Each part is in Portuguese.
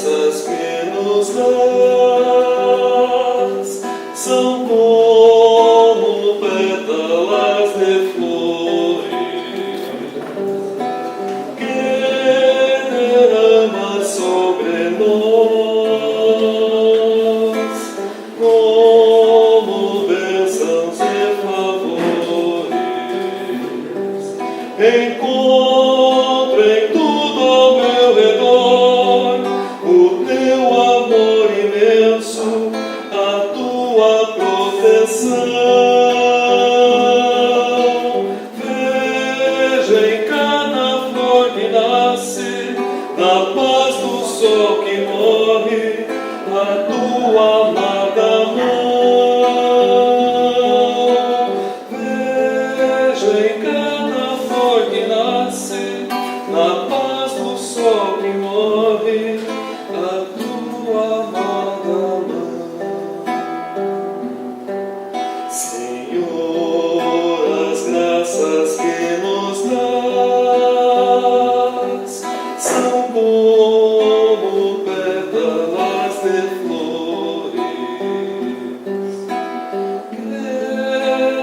graças que nos dás são como pétalas de flores que derramas sobre nós, como bênçãos e favores. Encontro em tudo ao meu redor o teu amor imenso, a tua proteção. Veja em cada flor que nasce, na paz do sol que morre, a tua amada mão. Veja em cada flor que nasce, na paz do sol que morre, a tua amada mão. Senhor, as graças que nos dás são como pétalas de flores que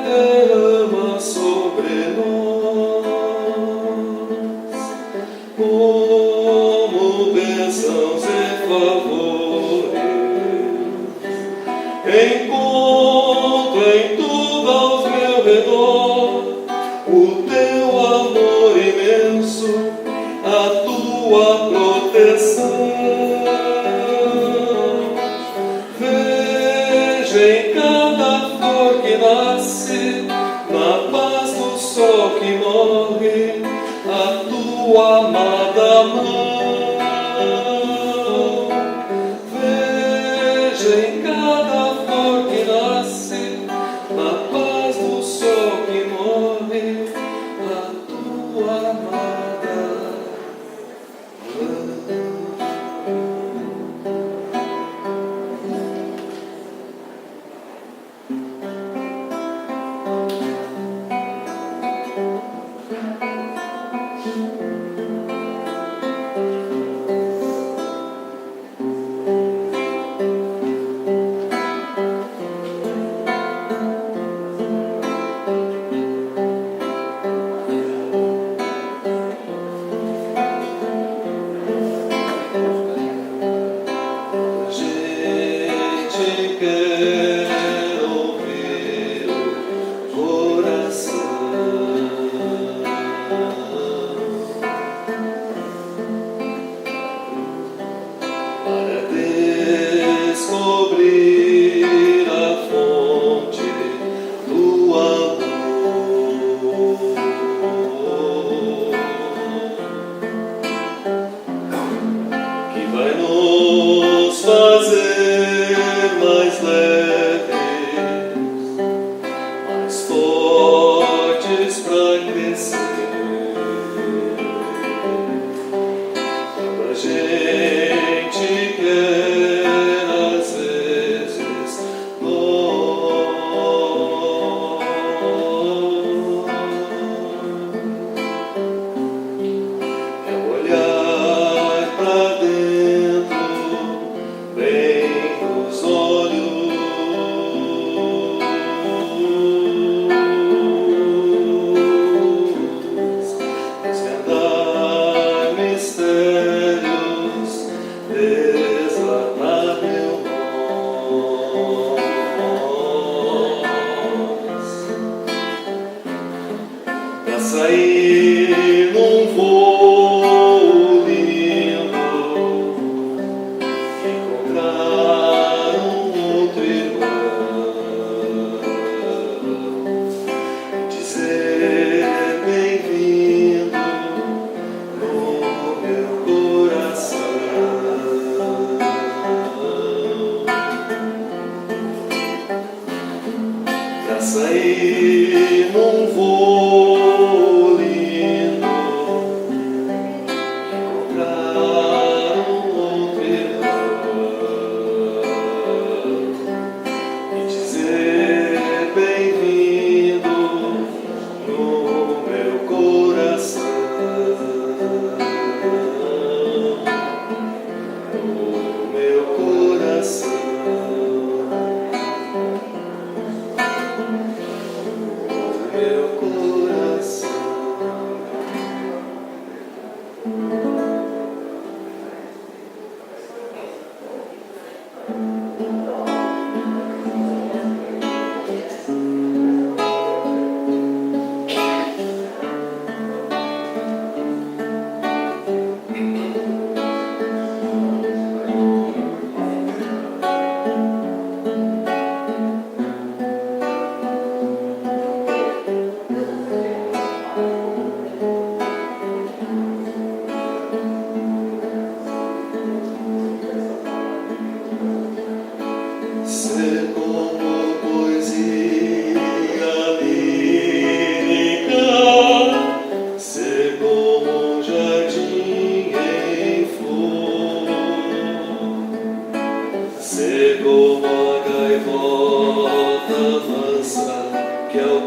derramas sobre nós, como bênçãos e favores. Encontro em tudo ao meu redor o teu amor imenso, a tua proteção. Veja em cada flor que nasce, na paz do sol que morre, a tua amada mão. Veja em cada flor que nasce, na paz do sol que morre, a tua amada mão.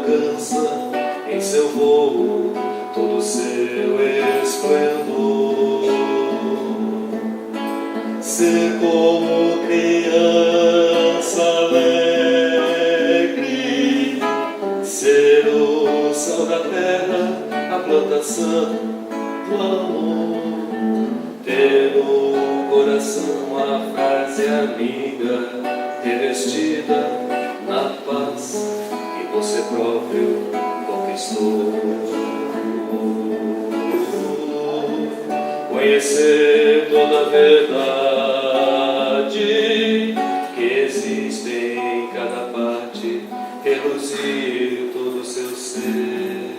alcança em seu voo todo o seu esplendor. Ser como criança alegre, ser o sal da terra, a plantação do amor, ter no coração a frase amiga, revestida na paz que você próprio conquistou. Conhecer toda a verdade que existe em cada parte, reluzir todo o seu ser.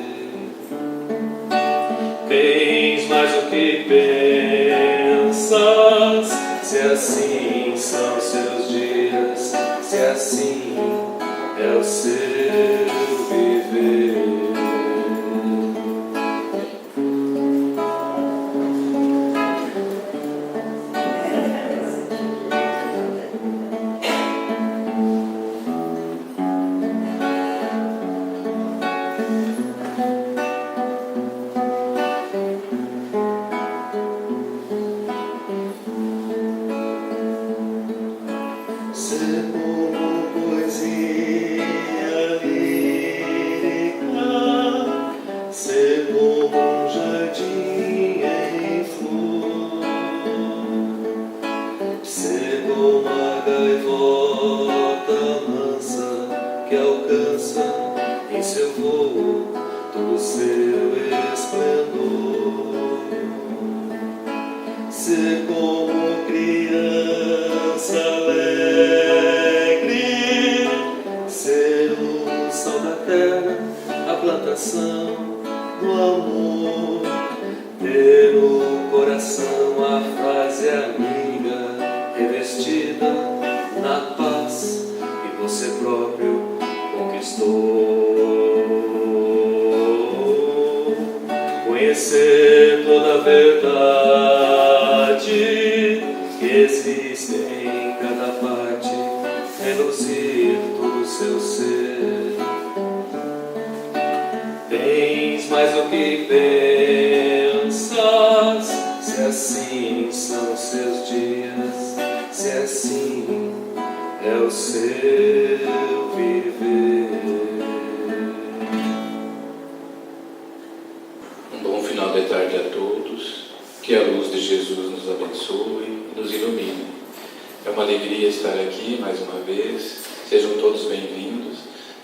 Tens mais o que pensas, se assim são seus dias, se assim é o seu viver. Ser como poesia lírica, ser como um jardim em flor, ser como a gaivota mansa que alcança em seu voo todo o seu esplendor. Ser como criança alegre, ser o sal da terra, a plantação do amor, ter no coração a frase amiga, revestida na paz que você próprio conquistou. Conhecer toda a verdade que existe em cada parte, reluzir todo o seu ser. Tens mais o que pensas, se assim são seus dias, se assim é o seu viver. Um bom final de tarde a todos, que a luz de Jesus nos abençoe e nos ilumine. É uma alegria estar aqui mais uma vez, sejam todos bem-vindos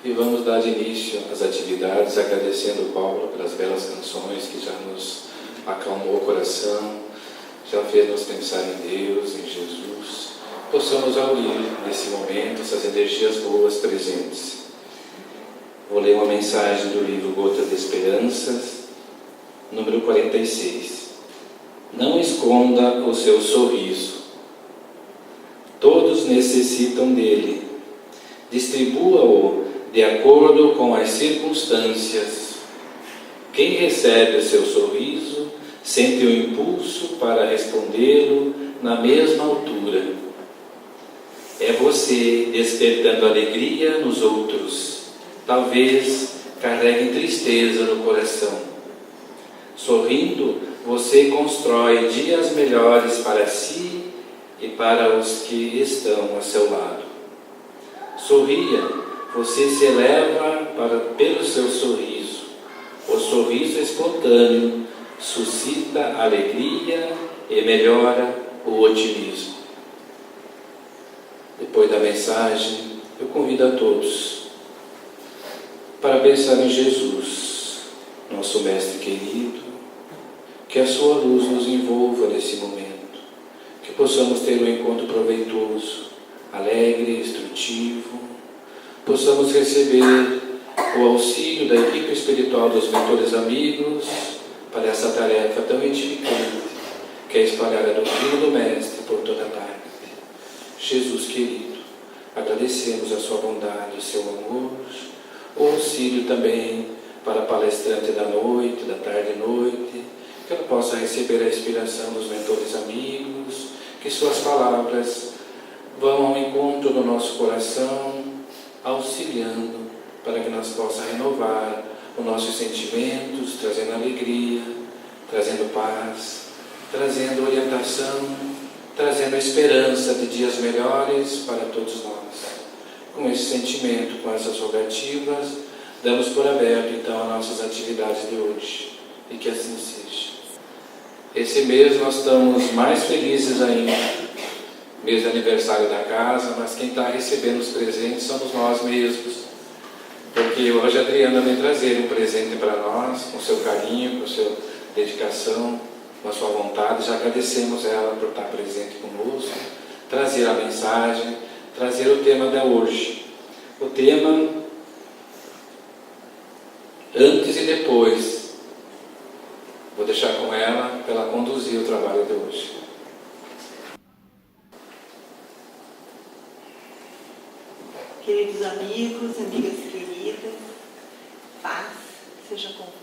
e vamos dar início às atividades agradecendo o Paulo pelas belas canções que já nos acalmou o coração, já fez nos pensar em Deus, em Jesus. Possamos unir nesse momento essas energias boas presentes. Vou ler uma mensagem do livro Gotas de Esperanças, número 46. Não esconda o seu sorriso. Todos necessitam dele. Distribua-o de acordo com as circunstâncias. Quem recebe o seu sorriso sente o impulso para respondê-lo na mesma altura. É você despertando alegria nos outros. Talvez carregue tristeza no coração. Sorrindo, você constrói dias melhores para si e para os que estão ao seu lado. Sorria, você se eleva pelo seu sorriso. O sorriso espontâneo suscita alegria e melhora o otimismo. Depois da mensagem, eu convido a todos para pensar em Jesus, nosso Mestre querido, que a sua luz nos envolva nesse momento, que possamos ter um encontro proveitoso, alegre, instrutivo, possamos receber o auxílio da equipe espiritual dos mentores amigos para essa tarefa tão edificante, que é espalhar a doutrina do Mestre por toda a parte. Jesus querido, agradecemos a sua bondade, o seu amor, o auxílio também para a palestrante da noite, da tarde e noite, que ela possa receber a inspiração dos mentores amigos, que suas palavras vão ao encontro do nosso coração, auxiliando para que nós possamos renovar os nossos sentimentos, trazendo alegria, trazendo paz, trazendo orientação, trazendo a esperança de dias melhores para todos nós. Com esse sentimento, com essas rogativas, damos por aberto então as nossas atividades de hoje, e que assim seja. Esse mês nós estamos mais felizes ainda, mês de aniversário da casa, mas quem está recebendo os presentes somos nós mesmos, porque hoje a Adriana vem trazer um presente para nós, com seu carinho, com sua dedicação, com a sua vontade. Já agradecemos ela por estar presente conosco, trazer a mensagem, trazer o tema de hoje. O tema antes e depois. Vou deixar com ela para ela conduzir o trabalho de hoje. Queridos amigos, amigas queridas, paz seja convosco.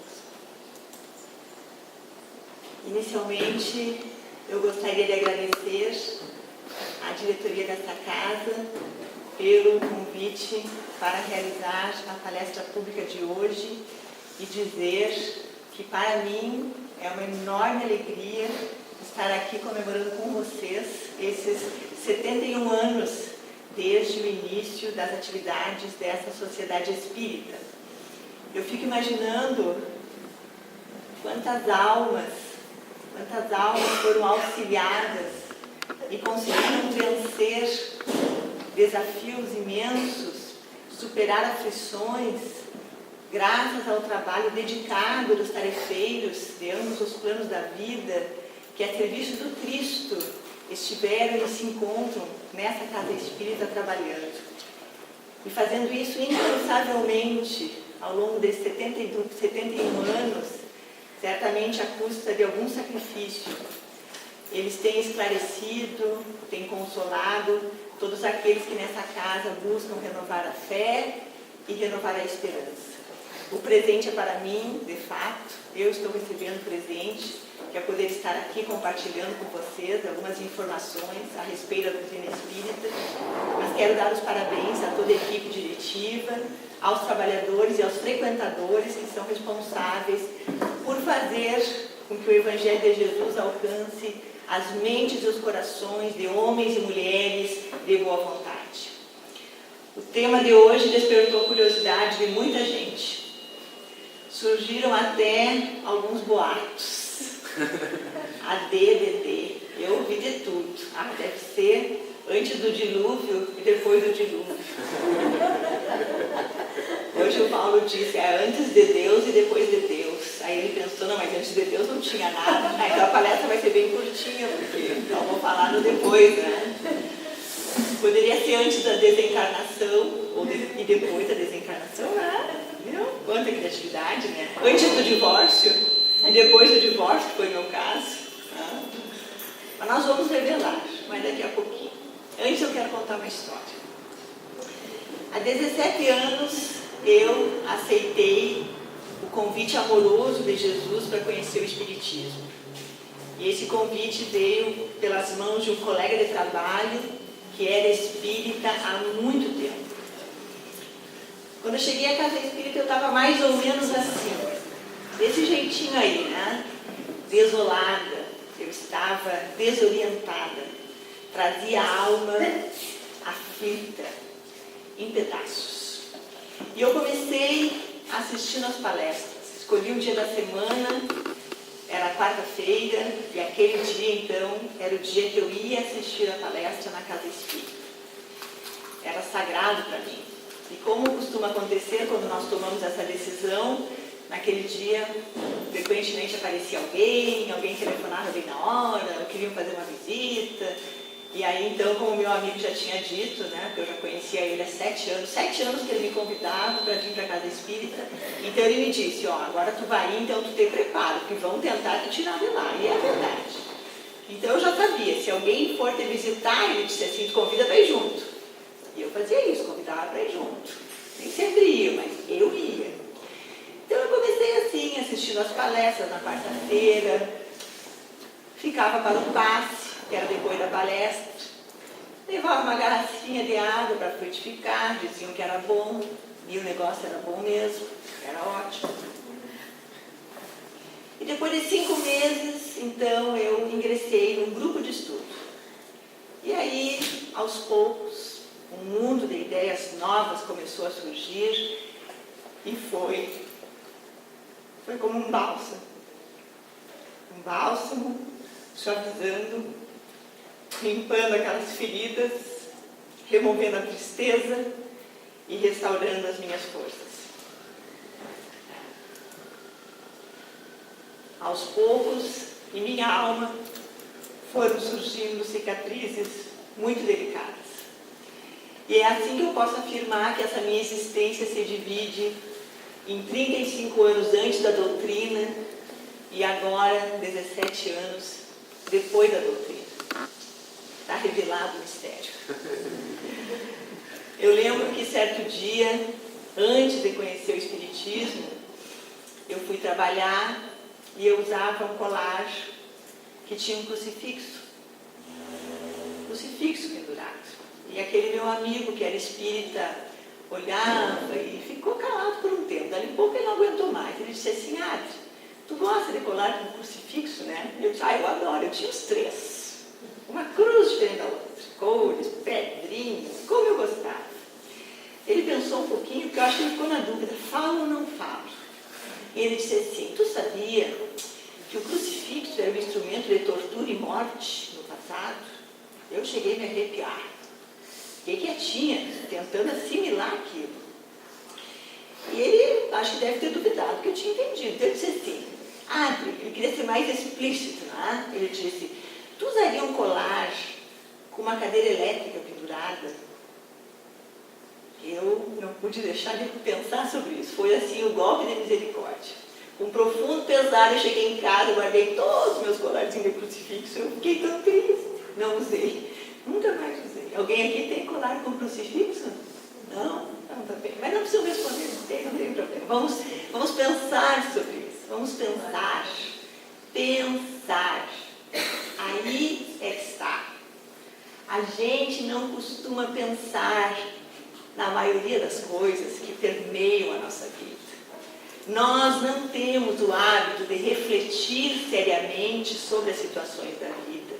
Inicialmente, eu gostaria de agradecer à diretoria desta casa pelo convite para realizar a palestra pública de hoje e dizer que para mim é uma enorme alegria estar aqui comemorando com vocês esses 71 anos desde o início das atividades dessa sociedade espírita. Eu fico imaginando quantas almas foram auxiliadas e conseguiram vencer desafios imensos, superar aflições, graças ao trabalho dedicado dos tarefeiros de ambos os planos da vida, que a serviço do Cristo estiveram e se encontram nessa casa espírita trabalhando. E fazendo isso incansavelmente ao longo desses 71 anos, certamente à custa de algum sacrifício. Eles têm esclarecido, têm consolado todos aqueles que nessa casa buscam renovar a fé e renovar a esperança. O presente é para mim, de fato, eu estou recebendo presente, que é poder estar aqui compartilhando com vocês algumas informações a respeito da doutrina espírita, mas quero dar os parabéns a toda a equipe diretiva, aos trabalhadores e aos frequentadores que são responsáveis por fazer com que o Evangelho de Jesus alcance as mentes e os corações de homens e mulheres de boa vontade. O tema de hoje despertou a curiosidade de muita gente. Surgiram até alguns boatos. ADDD. Eu ouvi de tudo. Deve ser antes do dilúvio e depois do dilúvio. Hoje o Paulo disse, antes de Deus e depois de Deus. Aí ele pensou, não, mas antes de Deus não tinha nada. Então a palestra vai ser bem curtinha, porque então vou falar no depois, né? Poderia ser antes da desencarnação e depois da desencarnação, né? Viu? Quanta criatividade, né? Antes do divórcio e depois do divórcio, que foi o meu caso. Né? Mas nós vamos revelar, mas daqui a pouquinho. Antes eu quero contar uma história. Há 17 anos eu aceitei o convite amoroso de Jesus para conhecer o Espiritismo. E esse convite veio pelas mãos de um colega de trabalho que era espírita há muito tempo. Quando eu cheguei à casa espírita, eu estava mais ou menos assim, desse jeitinho aí, né? Desolada, eu estava desorientada, trazia a alma aflita, em pedaços. E eu comecei assistindo às palestras, escolhi um dia da semana, era quarta-feira, e aquele dia então era o dia que eu ia assistir a palestra na casa espírita. Era sagrado para mim. E como costuma acontecer quando nós tomamos essa decisão, naquele dia, frequentemente aparecia alguém telefonava bem na hora, ou queriam fazer uma visita. E aí, então, como meu amigo já tinha dito, né, porque eu já conhecia ele há 7 anos que ele me convidava para vir para a casa espírita, então ele me disse, agora tu vai ir, então tu te prepara, porque vão tentar te tirar de lá. E é verdade. Então eu já sabia, se alguém for te visitar, ele disse assim, tu convida para ir junto. E eu fazia isso, convidava para ir junto. Nem sempre ia, mas eu ia. Então eu comecei assim, assistindo as palestras na quarta-feira, ficava para um passe, que era depois da palestra, levava uma garrafinha de água para frutificar, diziam que era bom, e o negócio era bom mesmo, era ótimo. E depois de 5 meses, então, eu ingressei num grupo de estudo. E aí, aos poucos, um mundo de ideias novas começou a surgir e foi como um bálsamo. Um bálsamo suavizando, limpando aquelas feridas, removendo a tristeza e restaurando as minhas forças. Aos poucos, em minha alma, foram surgindo cicatrizes muito delicadas. E é assim que eu posso afirmar que essa minha existência se divide em 35 anos antes da doutrina e agora 17 anos depois da doutrina. Está revelado o mistério. Eu lembro que certo dia, antes de conhecer o Espiritismo, eu fui trabalhar e eu usava um colar que tinha um crucifixo pendurado. E aquele meu amigo, que era espírita, olhava e ficou calado por um tempo. Dali a pouco ele não aguentou mais. Ele disse assim: Adri, tu gosta de colar com crucifixo, né? Eu disse: eu adoro. Eu tinha os 3. Uma cruz diferente da outra. Cores, pedrinhas, como eu gostava. Ele pensou um pouquinho, porque eu acho que ele ficou na dúvida: falo ou não falo? E ele disse assim: tu sabia que o crucifixo era um instrumento de tortura e morte no passado? Eu cheguei a me arrepiar. Fiquei quietinha, tentando assimilar aquilo. E ele, acho que deve ter duvidado, que eu tinha entendido. Então ele disse assim: Adri, ele queria ser mais explícito, né? Ele disse: tu usaria um colar com uma cadeira elétrica pendurada? Eu não pude deixar de pensar sobre isso. Foi assim o golpe de misericórdia. Com profundo pesar, eu cheguei em casa, guardei todos os meus colarzinhos de crucifixo. Eu fiquei tão triste. Não usei. Nunca mais usei. Alguém aqui tem colar com crucifixo? Não? Não, tá bem. Mas não precisa responder, não tem problema. Vamos pensar sobre isso. Vamos pensar. Pensar. Aí é que está. A gente não costuma pensar na maioria das coisas que permeiam a nossa vida. Nós não temos o hábito de refletir seriamente sobre as situações da vida.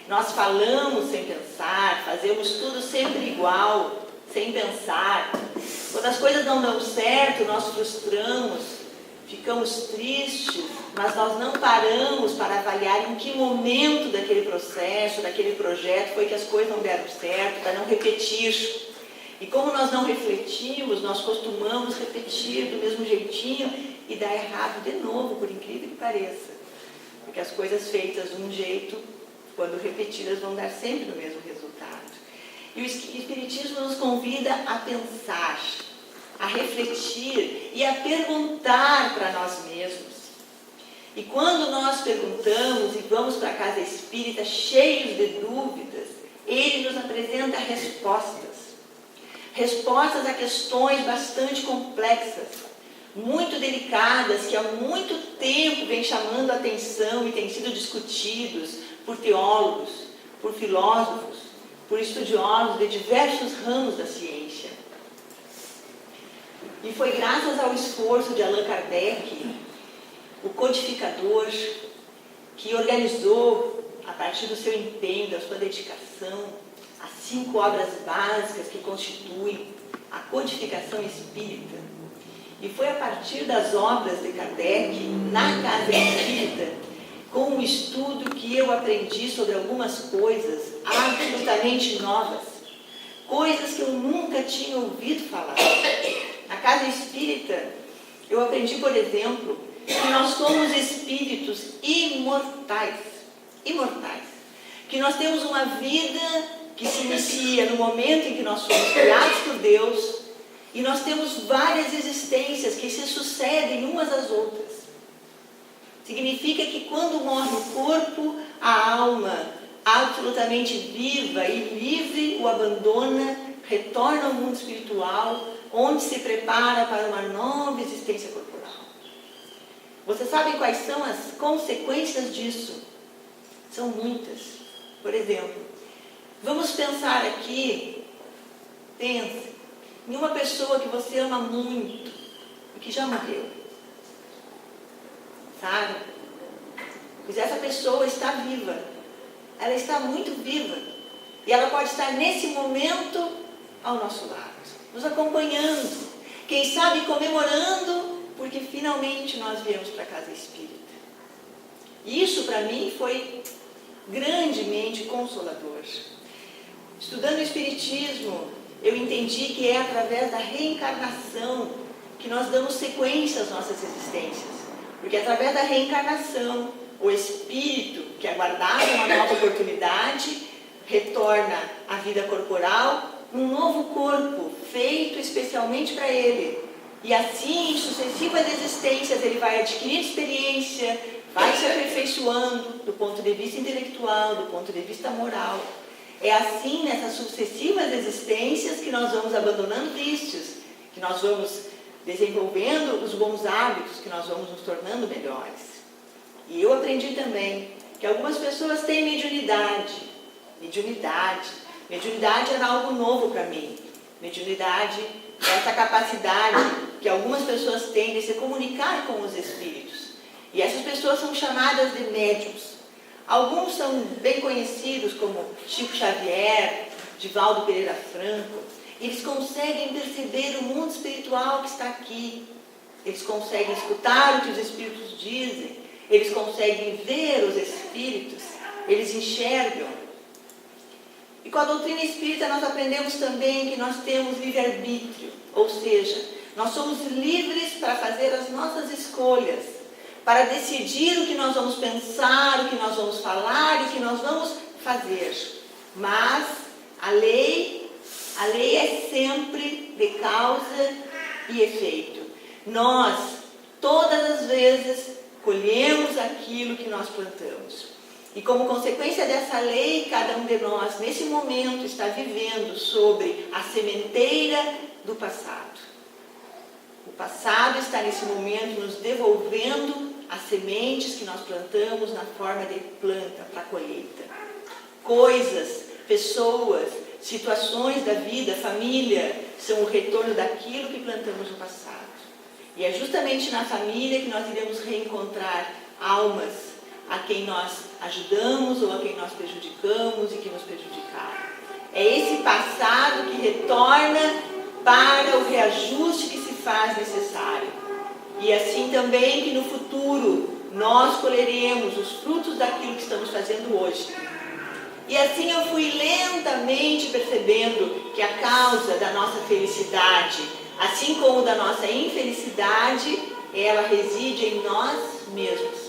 Nós falamos sem pensar, fazemos tudo sempre igual, sem pensar. Quando as coisas não dão certo, nós frustramos, ficamos tristes, mas nós não paramos para avaliar em que momento daquele processo, daquele projeto foi que as coisas não deram certo, para não repetir. E como nós não refletimos, nós costumamos repetir do mesmo jeitinho e dar errado de novo, por incrível que pareça. Porque as coisas feitas de um jeito, quando repetidas, vão dar sempre o mesmo resultado. E o Espiritismo nos convida a pensar, a refletir e a perguntar para nós mesmos. E quando nós perguntamos e vamos para a casa espírita cheios de dúvidas, ele nos apresenta respostas. Respostas a questões bastante complexas, muito delicadas, que há muito tempo vêm chamando a atenção e têm sido discutidos por teólogos, por filósofos, por estudiosos de diversos ramos da ciência. E foi graças ao esforço de Allan Kardec, o codificador, que organizou, a partir do seu empenho, da sua dedicação, as 5 obras básicas que constituem a codificação espírita. E foi a partir das obras de Kardec, na casa espírita, com um estudo, que eu aprendi sobre algumas coisas absolutamente novas, coisas que eu nunca tinha ouvido falar. Na casa espírita, eu aprendi, por exemplo, que nós somos espíritos imortais, que nós temos uma vida que se inicia no momento em que nós somos criados por Deus, e nós temos várias existências que se sucedem umas às outras. Significa que quando morre o corpo, a alma, absolutamente viva e livre, o abandona, retorna ao mundo espiritual, onde se prepara para uma nova existência corporal. Vocês sabem quais são as consequências disso? São muitas. Por exemplo, Vamos pensar aqui, pense, em uma pessoa que você ama muito e que já morreu. Sabe? Pois essa pessoa está viva. Ela está muito viva. E ela pode estar nesse momento ao nosso lado, nos acompanhando. Quem sabe comemorando, porque finalmente nós viemos para a casa espírita. E isso para mim foi grandemente consolador. Estudando o Espiritismo, eu entendi que é através da reencarnação que nós damos sequência às nossas existências. Porque através da reencarnação, o espírito, que aguardava uma nova oportunidade, retorna à vida corporal num novo corpo, feito especialmente para ele. E assim, em sucessivas existências, ele vai adquirindo experiência, vai se aperfeiçoando do ponto de vista intelectual, do ponto de vista moral. É assim, nessas sucessivas existências, que nós vamos abandonando vícios, que nós vamos desenvolvendo os bons hábitos, que nós vamos nos tornando melhores. E eu aprendi também que algumas pessoas têm mediunidade. Mediunidade era algo novo para mim. Mediunidade é essa capacidade que algumas pessoas têm de se comunicar com os espíritos. E essas pessoas são chamadas de médiuns. Alguns são bem conhecidos, como Chico Xavier, Divaldo Pereira Franco. Eles conseguem perceber o mundo espiritual que está aqui. Eles conseguem escutar o que os espíritos dizem. Eles conseguem ver os espíritos. Eles enxergam. E com a doutrina espírita nós aprendemos também que nós temos livre-arbítrio. Ou seja, nós somos livres para fazer as nossas escolhas, para decidir o que nós vamos pensar, o que nós vamos falar e o que nós vamos fazer. Mas a lei é sempre de causa e efeito. Nós, todas as vezes, colhemos aquilo que nós plantamos. E como consequência dessa lei, cada um de nós, nesse momento, está vivendo sobre a sementeira do passado. O passado está, nesse momento, nos devolvendo as sementes que nós plantamos na forma de planta para a colheita. Coisas, pessoas, situações da vida, família, são o retorno daquilo que plantamos no passado. E é justamente na família que nós iremos reencontrar almas a quem nós ajudamos ou a quem nós prejudicamos e que nos prejudicaram. É esse passado que retorna para o reajuste que se faz necessário. E assim também que no futuro nós colheremos os frutos daquilo que estamos fazendo hoje. E assim eu fui lentamente percebendo que a causa da nossa felicidade, assim como da nossa infelicidade, ela reside em nós mesmos.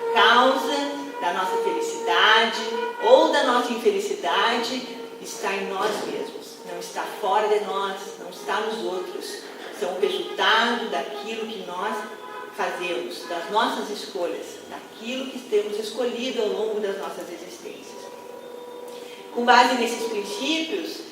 A causa da nossa felicidade ou da nossa infelicidade está em nós mesmos. Não está fora de nós, não está nos outros. São o resultado daquilo que nós fazemos, das nossas escolhas, daquilo que temos escolhido ao longo das nossas existências. Com base nesses princípios,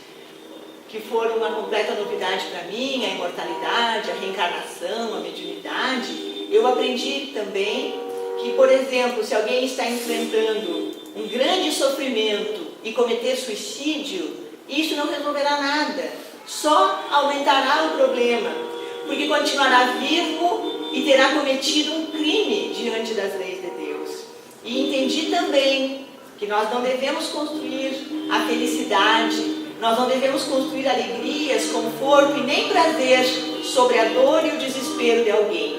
que foram uma completa novidade para mim, a imortalidade, a reencarnação, a mediunidade, eu aprendi também que, por exemplo, se alguém está enfrentando um grande sofrimento e cometer suicídio, isso não resolverá nada, só aumentará o problema, porque continuará vivo e terá cometido um crime diante das leis de Deus. E entendi também que nós não devemos construir a felicidade, nós não devemos construir alegrias, conforto e nem prazer sobre a dor e o desespero de alguém,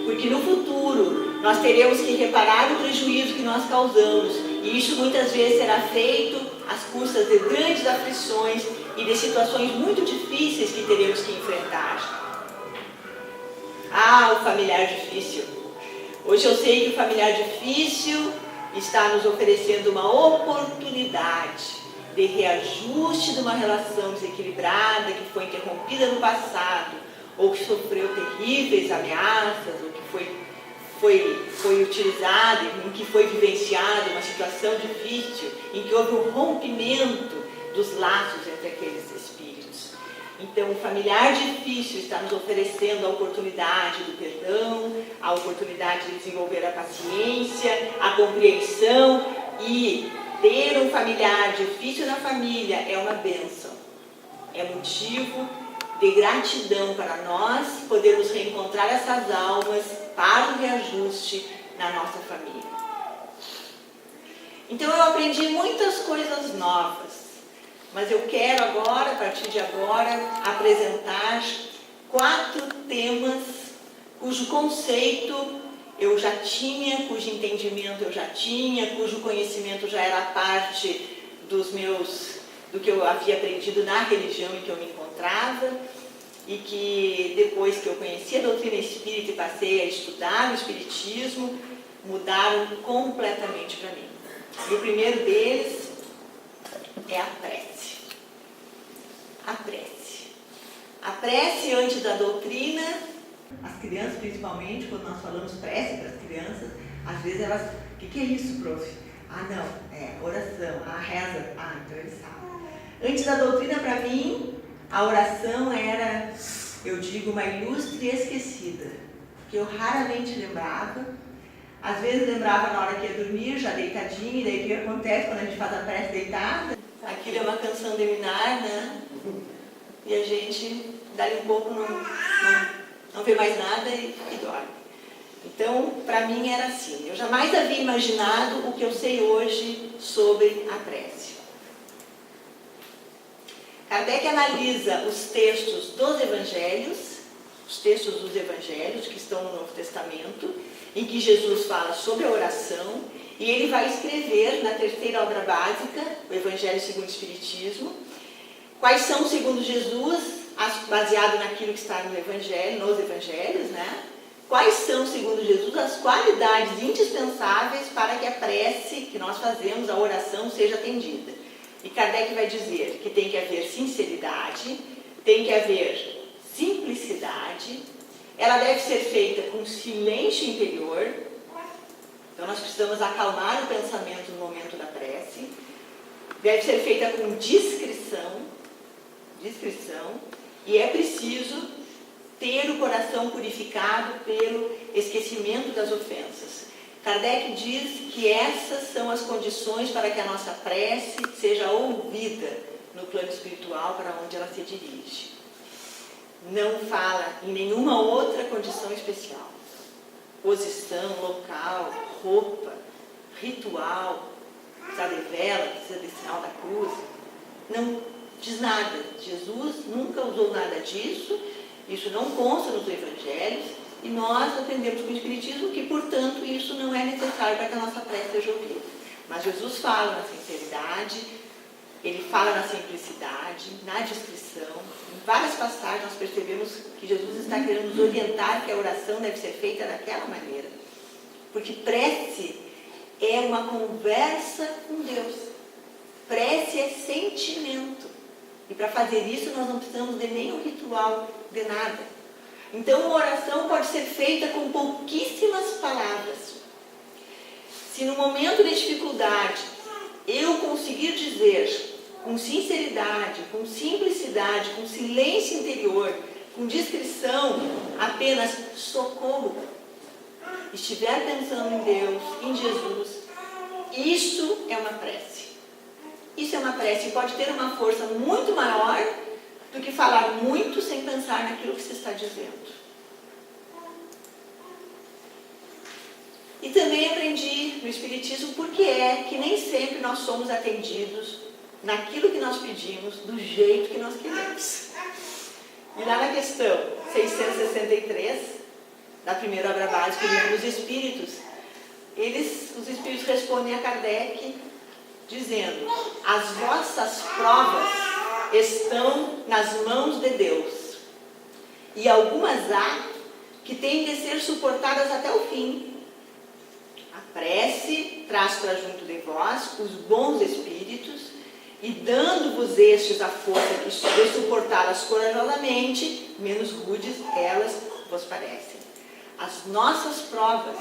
porque no futuro nós teremos que reparar o prejuízo que nós causamos, e isso muitas vezes será feito às custas de grandes aflições e de situações muito difíceis que teremos que enfrentar. Ah, o familiar difícil. Hoje eu sei que o familiar difícil está nos oferecendo uma oportunidade de reajuste de uma relação desequilibrada que foi interrompida no passado, ou que sofreu terríveis ameaças, ou que foi utilizada, em que foi vivenciada uma situação difícil, em que houve um rompimento dos laços entre aqueles espíritos. Então, o familiar difícil está nos oferecendo a oportunidade do perdão, a oportunidade de desenvolver a paciência, a compreensão e ter um familiar difícil na família é uma bênção. É motivo de gratidão para nós podermos reencontrar essas almas para o reajuste na nossa família. Então eu aprendi muitas coisas novas, mas eu quero agora, a partir de agora, apresentar 4 temas cujo conceito eu já tinha, cujo entendimento eu já tinha, cujo conhecimento já era parte do que eu havia aprendido na religião em que eu me encontrava, e que depois que eu conheci a doutrina espírita e passei a estudar o espiritismo, mudaram completamente para mim. E o primeiro deles é a prece. A prece. A prece antes da doutrina, as crianças principalmente, quando nós falamos prece para as crianças, às vezes elas, o que é isso, prof? Ah, não, é oração, reza, então eles sabem. Antes da doutrina, para mim, a oração era, eu digo, uma ilustre esquecida, que eu raramente lembrava. Às vezes lembrava na hora que ia dormir, já deitadinha, e daí o que acontece quando a gente faz a prece deitada? Aquilo é uma canção de minar, né? E a gente, dali um pouco, não vê mais nada e dorme. Então, para mim era assim. Eu jamais havia imaginado o que eu sei hoje sobre a prece. Kardec analisa os textos dos evangelhos, que estão no Novo Testamento, em que Jesus fala sobre a oração, e ele vai escrever na 3ª obra básica, o Evangelho segundo o Espiritismo, quais são, segundo Jesus, baseado naquilo que está no Evangelho, nos Evangelhos, né? Quais são, segundo Jesus, as qualidades indispensáveis para que a prece que nós fazemos, a oração, seja atendida. E Kardec vai dizer que tem que haver sinceridade, tem que haver simplicidade, ela deve ser feita com silêncio interior, então nós precisamos acalmar o pensamento no momento da prece, deve ser feita com discrição, e é preciso ter o coração purificado pelo esquecimento das ofensas. Kardec diz que essas são as condições para que a nossa prece seja ouvida no plano espiritual para onde ela se dirige. Não fala em nenhuma outra condição especial. Posição, local, roupa, ritual, precisa de vela, precisa de sinal da cruz. Não diz nada. Jesus nunca usou nada disso, isso não consta nos evangelhos, e nós aprendemos com o Espiritismo que, portanto, isso não é necessário para que a nossa prece seja ouvida. Mas Jesus fala na sinceridade, ele fala na simplicidade, na discrição. Em várias passagens nós percebemos que Jesus está querendo nos orientar que a oração deve ser feita daquela maneira. Porque prece é uma conversa com Deus. Prece é sentimento. E para fazer isso nós não precisamos de nenhum ritual, de nada. Então a oração pode ser feita com pouquíssimas palavras. Se no momento de dificuldade eu conseguir dizer com sinceridade, com simplicidade, com silêncio interior, com discrição, apenas socorro, estiver pensando em Deus, em Jesus, isso é uma prece. Isso é uma prece e pode ter uma força muito maior do que falar muito sem pensar naquilo que se está dizendo. E também aprendi no Espiritismo porque é que nem sempre nós somos atendidos naquilo que nós pedimos, do jeito que nós queremos. E lá na questão 663, da primeira obra básica do Livro dos Espíritos, os Espíritos respondem a Kardec dizendo: as vossas provas estão nas mãos de Deus, e algumas há que têm de ser suportadas até o fim. A prece traz para junto de vós os bons espíritos, e dando-vos estes a força de suportá-las corajosamente, menos rudes elas vos parecem. As nossas provas,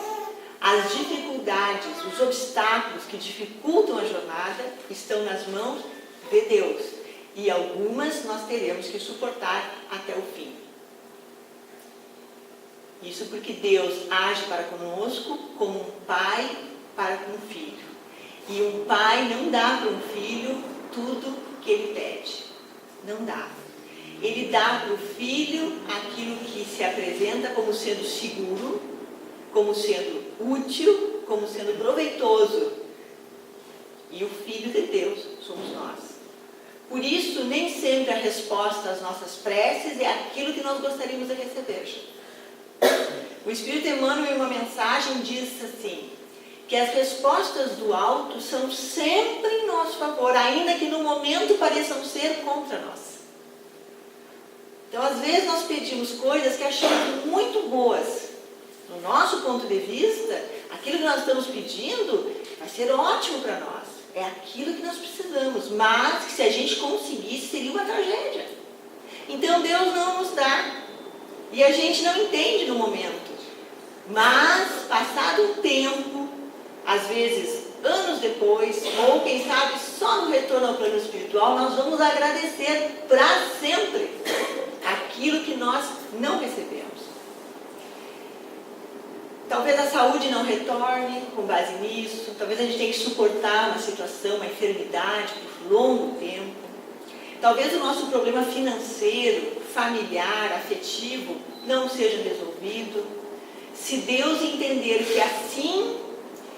as dificuldades, os obstáculos que dificultam a jornada estão nas mãos de Deus, e algumas nós teremos que suportar até o fim. Isso porque Deus age para conosco como um pai para com um filho. E um pai não dá para um filho tudo que ele pede. Não dá. Ele dá para o filho aquilo que se apresenta como sendo seguro, como sendo útil, como sendo proveitoso. E o Filho de Deus somos nós. Por isso, nem sempre a resposta às nossas preces é aquilo que nós gostaríamos de receber. O Espírito Emmanuel, em uma mensagem, diz assim, que as respostas do alto são sempre em nosso favor, ainda que no momento pareçam ser contra nós. Então, às vezes, nós pedimos coisas que achamos muito boas. No nosso ponto de vista, aquilo que nós estamos pedindo vai ser ótimo para nós. É aquilo que nós precisamos, mas que se a gente conseguisse, seria uma tragédia. Então, Deus não nos dá. E a gente não entende no momento. Mas, passado um tempo, às vezes anos depois, ou quem sabe só no retorno ao plano espiritual, nós vamos agradecer para sempre aquilo que nós não recebemos. Talvez a saúde não retorne com base nisso, talvez a gente tenha que suportar uma situação, uma enfermidade por longo tempo. Talvez o nosso problema financeiro, familiar, afetivo não seja resolvido. Se Deus entender que assim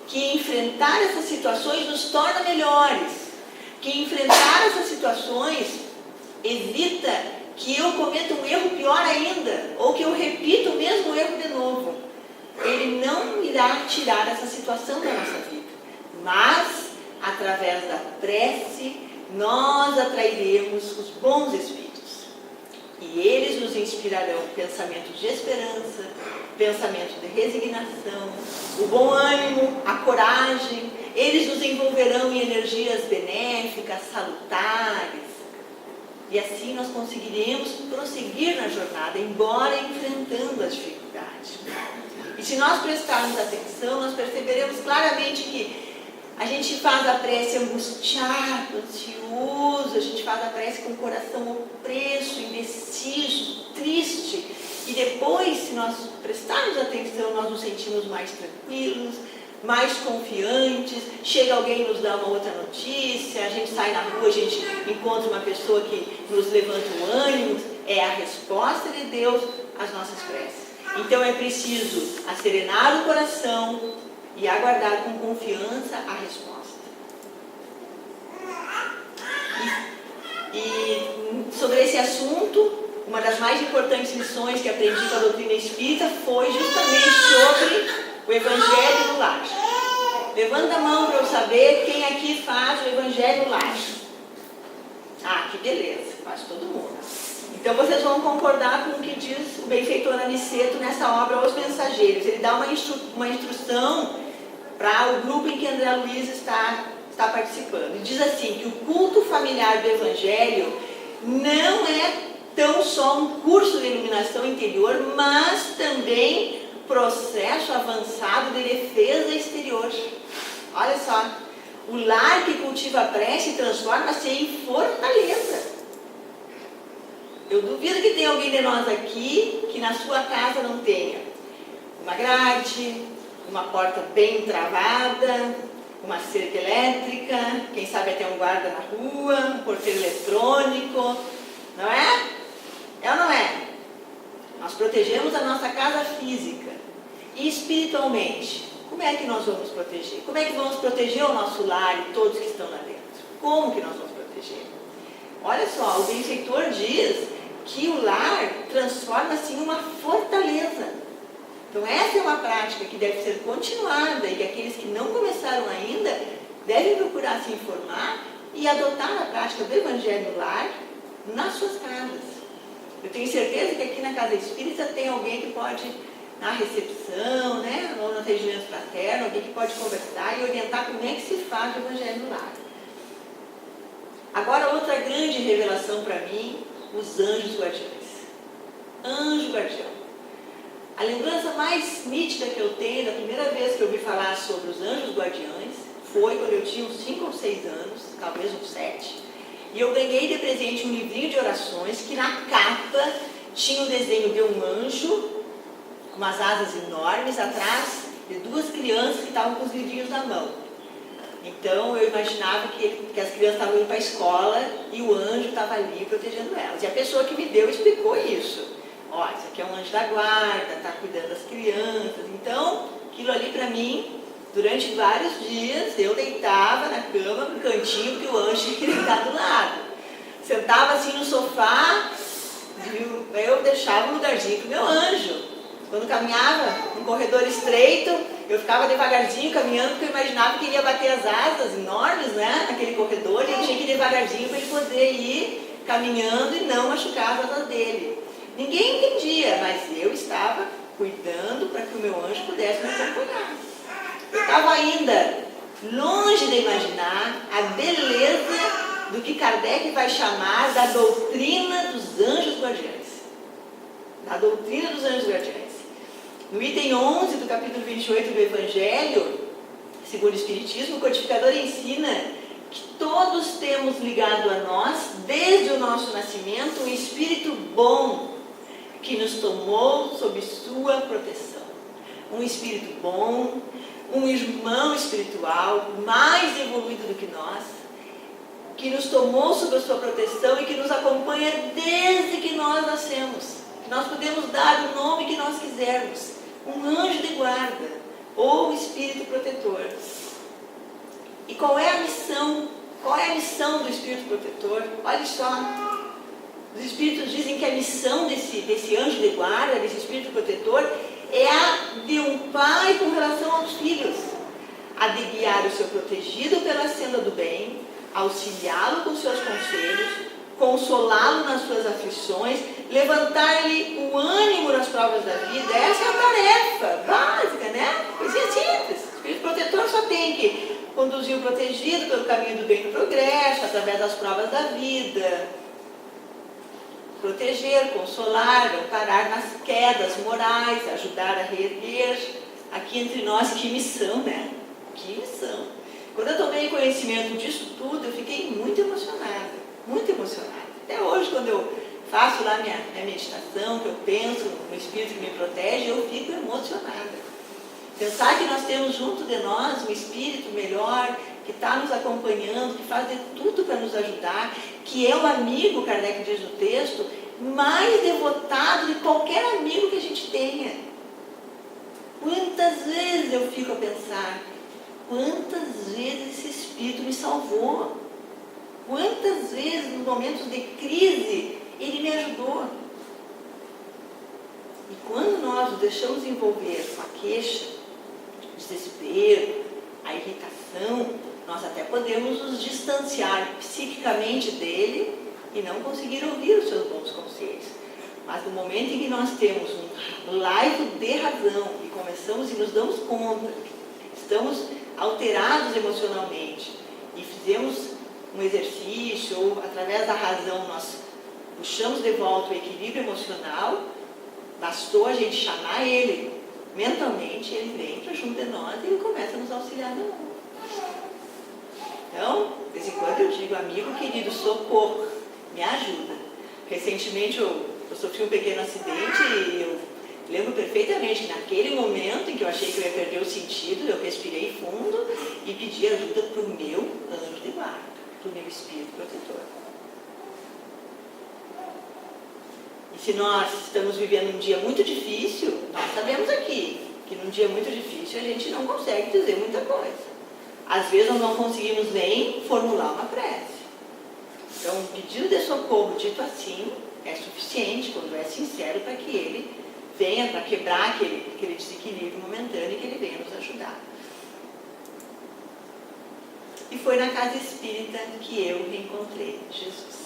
que enfrentar essas situações nos torna melhores, que enfrentar essas situações evita que eu cometa um erro pior ainda, ou que eu repita o mesmo erro de novo, Ele não irá tirar essa situação da nossa vida. Mas, através da prece, nós atrairemos os bons espíritos. E eles nos inspirarão pensamentos de esperança, pensamento de resignação, o bom ânimo, a coragem. Eles nos envolverão em energias benéficas, salutares. E assim nós conseguiremos prosseguir na jornada, embora enfrentando as dificuldades. E se nós prestarmos atenção, nós perceberemos claramente que a gente faz a prece angustiado, ansioso, a gente faz a prece com o coração opresso, indeciso, triste. E depois, se nós prestarmos atenção, nós nos sentimos mais tranquilos, mais confiantes. Chega alguém e nos dá uma outra notícia, a gente sai na rua, a gente encontra uma pessoa que nos levanta o ânimo. É a resposta de Deus às nossas preces. Então é preciso acerenar o coração e aguardar com confiança a resposta. E sobre esse assunto, uma das mais importantes lições que aprendi com a doutrina espírita foi justamente sobre o Evangelho no Lar. Levanta a mão para eu saber quem aqui faz o Evangelho no Lar. Ah, que beleza, faz todo mundo. Então vocês vão concordar com o que diz o benfeitor Aniceto nessa obra Os Mensageiros. Ele dá uma instrução para o grupo em que André Luiz está participando. Ele diz assim, que o culto familiar do Evangelho não é tão só um curso de iluminação interior, mas também processo avançado de defesa exterior. Olha só, o lar que cultiva a prece transforma-se em fortaleza. Eu duvido que tenha alguém de nós aqui que na sua casa não tenha uma grade, uma porta bem travada, uma cerca elétrica, quem sabe até um guarda na rua, um porteiro eletrônico, não é? É ou não é? Nós protegemos a nossa casa física e espiritualmente. Como é que nós vamos proteger? Como é que vamos proteger o nosso lar e todos que estão lá dentro? Como que nós vamos proteger? Olha só, o benfeitor diz que o lar transforma-se em uma fortaleza. Então essa é uma prática que deve ser continuada e que aqueles que não começaram ainda devem procurar se informar e adotar a prática do Evangelho no lar nas suas casas. Eu tenho certeza que aqui na Casa Espírita tem alguém que pode, na recepção, né, ou no atendimento fraterno, alguém que pode conversar e orientar como é que se faz o Evangelho no lar. Agora, outra grande revelação para mim, os anjos guardiães. Anjo guardião. A lembrança mais nítida que eu tenho, da primeira vez que eu ouvi falar sobre os anjos guardiães, foi quando eu tinha uns 5 ou 6 anos, talvez uns 7, e eu ganhei de presente um livrinho de orações que na capa tinha o desenho de um anjo, com umas asas enormes, atrás de 2 crianças que estavam com os livrinhos na mão. Então eu imaginava que as crianças estavam indo para a escola e o anjo estava ali protegendo elas. E a pessoa que me deu explicou isso. Ó, isso aqui é um anjo da guarda, está cuidando das crianças. Então, aquilo ali para mim, durante vários dias, eu deitava na cama, no cantinho, que o anjo tinha que deitar do lado. Sentava assim no sofá, eu deixava um lugarzinho para o meu anjo. Quando caminhava num corredor estreito, eu ficava devagarzinho caminhando, porque eu imaginava que ele ia bater as asas enormes, né, naquele corredor, e eu tinha que ir devagarzinho para ele poder ir caminhando e não machucar as asas dele. Ninguém entendia, mas eu estava cuidando para que o meu anjo pudesse me acompanhar. Eu estava ainda longe de imaginar a beleza do que Kardec vai chamar da doutrina dos anjos guardiães. Da doutrina dos anjos guardiães. No item 11 do capítulo 28 do Evangelho, segundo o Espiritismo, o codificador ensina que todos temos ligado a nós, desde o nosso nascimento, um espírito bom que nos tomou sob sua proteção. Um espírito bom, um irmão espiritual mais evoluído do que nós, que nos tomou sob a sua proteção e que nos acompanha desde que nós nascemos. Nós podemos dar o nome que nós quisermos, um anjo de guarda ou espírito protetor. E qual é a missão? Qual é a missão do espírito protetor? Olha só, os espíritos dizem que a missão desse anjo de guarda, desse espírito protetor, é a de um pai com relação aos filhos, a de guiar o seu protegido pela senda do bem, auxiliá-lo com seus conselhos, consolá-lo nas suas aflições, levantar-lhe o ânimo nas provas da vida. Essa é a tarefa básica, né? Coisinha simples. O espírito protetor só tem que conduzir o protegido pelo caminho do bem e do progresso, através das provas da vida. Proteger, consolar, amparar nas quedas morais, ajudar a reerguer. Aqui entre nós, que missão, né? Que missão. Quando eu tomei conhecimento disso tudo, eu fiquei muito emocionada. Muito emocionada. Até hoje, quando eu faço lá minha meditação, que eu penso no Espírito que me protege, eu fico emocionada. Pensar que nós temos junto de nós um Espírito melhor, que está nos acompanhando, que faz de tudo para nos ajudar, que é o amigo, Kardec diz no texto, mais devotado de qualquer amigo que a gente tenha. Quantas vezes eu fico a pensar, quantas vezes esse Espírito me salvou? Quantas vezes, nos momentos de crise, ele me ajudou? E quando nós nos deixamos envolver com a queixa, o desespero, a irritação, nós até podemos nos distanciar psiquicamente dele e não conseguir ouvir os seus bons conselhos. Mas no momento em que nós temos um laivo de razão e começamos e nos damos conta, estamos alterados emocionalmente e fizemos um exercício, ou através da razão nós puxamos de volta o equilíbrio emocional, bastou a gente chamar ele mentalmente, ele vem para junto de nós e ele começa a nos auxiliar no mundo. Então, de vez em quando eu digo, amigo querido, socorro, me ajuda. Recentemente eu sofri um pequeno acidente e eu lembro perfeitamente que naquele momento em que eu achei que eu ia perder o sentido, eu respirei fundo e pedi ajuda para o meu anjo de guarda, do meu espírito protetor. E se nós estamos vivendo um dia muito difícil, nós sabemos aqui que num dia muito difícil a gente não consegue dizer muita coisa. Às vezes nós não conseguimos nem formular uma prece. Então, um pedido de socorro dito assim é suficiente, quando é sincero, para que ele venha, para quebrar aquele desequilíbrio momentâneo e que ele venha nos ajudar. E foi na casa espírita que eu reencontrei Jesus.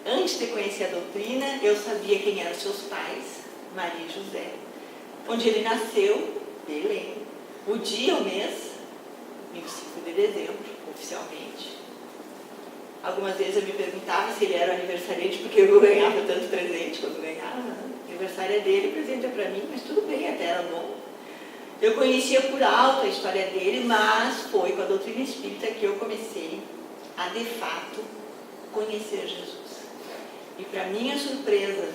Antes de conhecer a doutrina, eu sabia quem eram seus pais, Maria e José. Onde ele nasceu, Belém. O dia, o mês, 25 de dezembro, oficialmente. Algumas vezes eu me perguntava se ele era aniversariante, porque eu ganhava tanto presente quando ganhava. Aniversário é dele, presente é para mim, mas tudo bem, até era novo. Eu conhecia por alto a história dele, mas foi com a doutrina espírita que eu comecei a, de fato, conhecer Jesus. E para minha surpresa,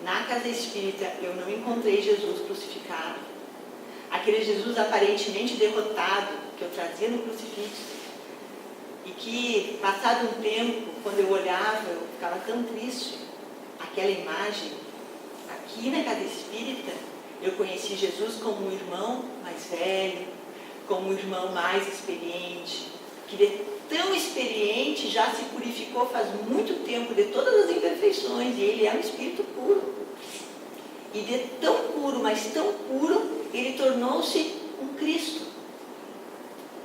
na casa espírita eu não encontrei Jesus crucificado. Aquele Jesus aparentemente derrotado, que eu trazia no crucifixo. E que, passado um tempo, quando eu olhava, eu ficava tão triste. Aquela imagem, aqui na casa espírita, eu conheci Jesus como um irmão mais velho, como um irmão mais experiente, que de tão experiente já se purificou faz muito tempo de todas as imperfeições, e ele é um espírito puro. E de tão puro, mas tão puro, ele tornou-se um Cristo.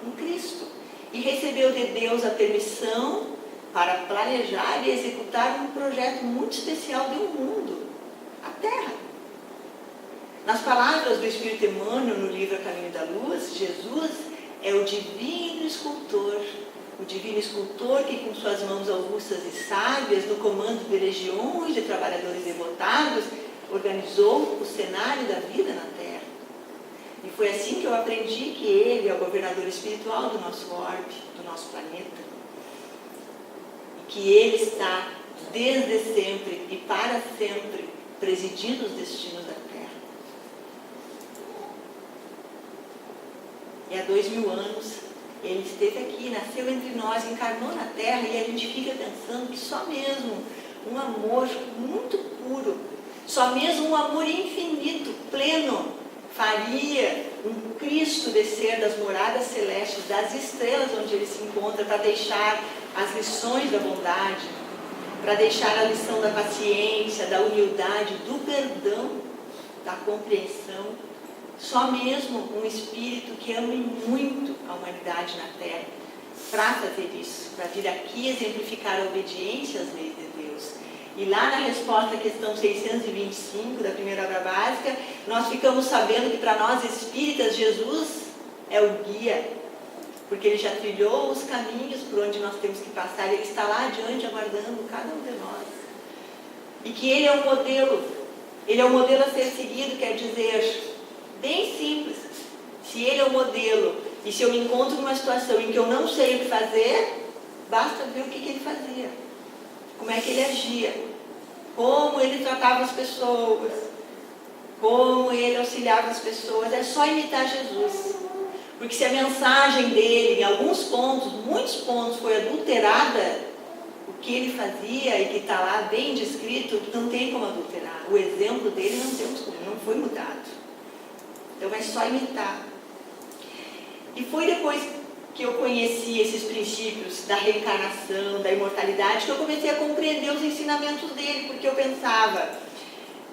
Um Cristo. E recebeu de Deus a permissão para planejar e executar um projeto muito especial de um mundo, a Terra. Nas palavras do Espírito Emmanuel, no livro A Caminho da Luz, Jesus é o divino escultor que com suas mãos augustas e sábias, no comando de legiões de trabalhadores devotados, organizou o cenário da vida na Terra. E foi assim que eu aprendi que ele é o governador espiritual do nosso orbe, do nosso planeta. E que ele está, desde sempre e para sempre, presidindo os destinos da Terra. E há 2000 anos, ele esteve aqui, nasceu entre nós, encarnou na Terra, e a gente fica pensando que só mesmo um amor muito puro, só mesmo um amor infinito, pleno, faria um Cristo descer das moradas celestes, das estrelas onde ele se encontra, para deixar as lições da bondade, para deixar a lição da paciência, da humildade, do perdão, da compreensão. Só mesmo um espírito que ame muito a humanidade na Terra, para fazer isso, para vir aqui exemplificar a obediência às leis de Deus. E lá na resposta à questão 625 da primeira obra básica, nós ficamos sabendo que para nós espíritas, Jesus é o guia, porque ele já trilhou os caminhos por onde nós temos que passar, ele está lá adiante aguardando cada um de nós. E que ele é um modelo a ser seguido, quer dizer, bem simples. Se ele é o modelo, e se eu me encontro numa situação em que eu não sei o que fazer, basta ver o que ele fazia, como é que ele agia, como ele tratava as pessoas, como ele auxiliava as pessoas. É só imitar Jesus. Porque se a mensagem dele, em alguns pontos, muitos pontos, foi adulterada, o que ele fazia e que está lá bem descrito, não tem como adulterar. O exemplo dele não foi mudado. Então é só imitar. E foi depois que eu conheci esses princípios da reencarnação, da imortalidade, que eu comecei a compreender os ensinamentos dele, porque eu pensava,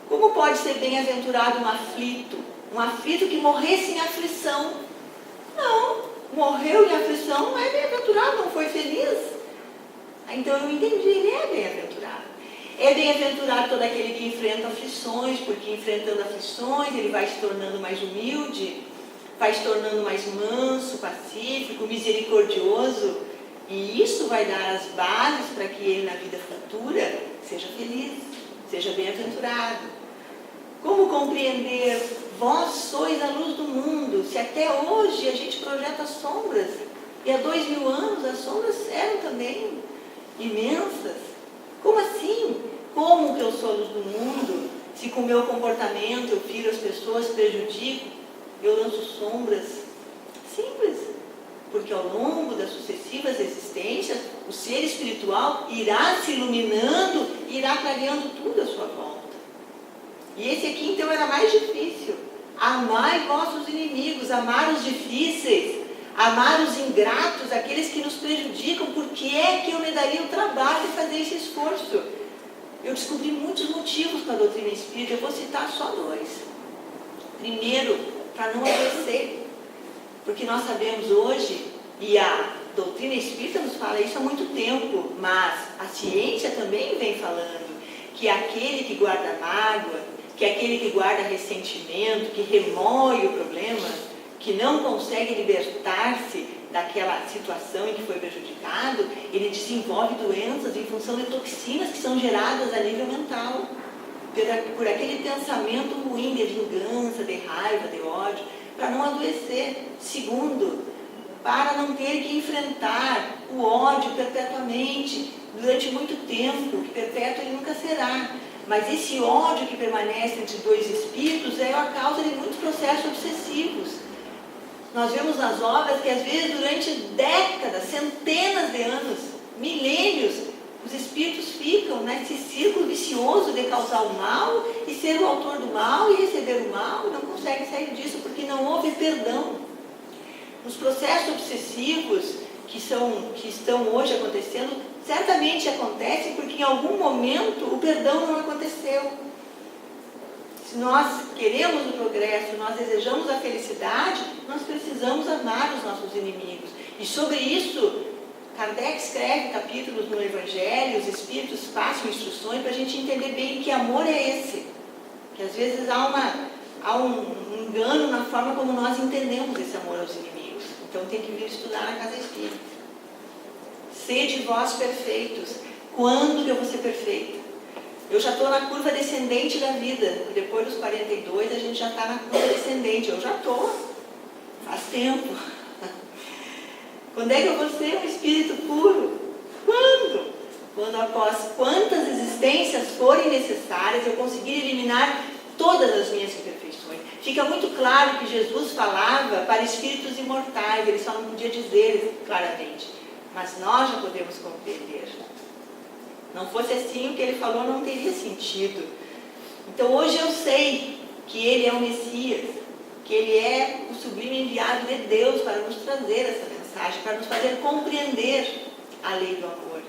como pode ser bem-aventurado um aflito que morresse em aflição? Não, morreu em aflição, não é bem-aventurado, não foi feliz. Então eu entendi, ele é bem-aventurado. É bem-aventurado todo aquele que enfrenta aflições, porque enfrentando aflições ele vai se tornando mais humilde, vai se tornando mais manso, pacífico, misericordioso, e isso vai dar as bases para que ele na vida futura seja feliz, seja bem-aventurado. Como compreender? Vós sois a luz do mundo. Se até hoje a gente projeta sombras, e há 2000 anos as sombras eram também imensas. Como assim? Como que eu sou a luz do mundo? Se com o meu comportamento eu firo as pessoas, prejudico, eu lanço sombras? Simples. Porque ao longo das sucessivas existências, o ser espiritual irá se iluminando, irá clareando tudo à sua volta. E esse aqui então era mais difícil. Amai vossos inimigos, amar os difíceis, amar os ingratos, aqueles que nos prejudicam. Por que é que eu me daria o trabalho de fazer esse esforço? Eu descobri muitos motivos para a doutrina espírita, eu vou citar só 2. Primeiro, para não adoecer. Porque nós sabemos hoje, e a doutrina espírita nos fala isso há muito tempo, mas a ciência também vem falando que aquele que guarda mágoa, que aquele que guarda ressentimento, que remoe o problema, que não consegue libertar-se daquela situação em que foi prejudicado, ele desenvolve doenças em função de toxinas que são geradas a nível mental, por aquele pensamento ruim de vingança, de raiva, de ódio, para não adoecer. Segundo, para não ter que enfrentar o ódio perpetuamente, durante muito tempo, que perpétuo ele nunca será. Mas esse ódio que permanece entre 2 espíritos é a causa de muitos processos obsessivos. Nós vemos nas obras que às vezes durante décadas, centenas de anos, milênios, os espíritos ficam nesse círculo vicioso de causar o mal e ser o autor do mal e receber o mal, não conseguem sair disso porque não houve perdão. Os processos obsessivos que estão hoje acontecendo, certamente acontecem porque em algum momento o perdão não aconteceu. Se nós queremos o progresso, nós desejamos a felicidade, nós precisamos amar os nossos inimigos. E sobre isso, Kardec escreve capítulos no Evangelho, os Espíritos passam instruções para a gente entender bem que amor é esse. Que às vezes há um engano na forma como nós entendemos esse amor aos inimigos. Então tem que vir estudar na casa espírita. Sede vós perfeitos. Quando que eu vou ser perfeita? Eu já estou na curva descendente da vida. Depois dos 42 a gente já está na curva descendente. Eu já estou. Faz tempo. Quando é que eu vou ser um espírito puro? Quando? Quando após quantas existências forem necessárias eu conseguir eliminar todas as minhas imperfeições. Fica muito claro que Jesus falava para espíritos imortais, ele só não podia dizer claramente, mas nós já podemos compreender. Não fosse assim, o que ele falou não teria sentido. Então hoje eu sei que ele é o Messias, que ele é o sublime enviado de Deus para nos trazer essa mensagem, para nos fazer compreender a lei do amor.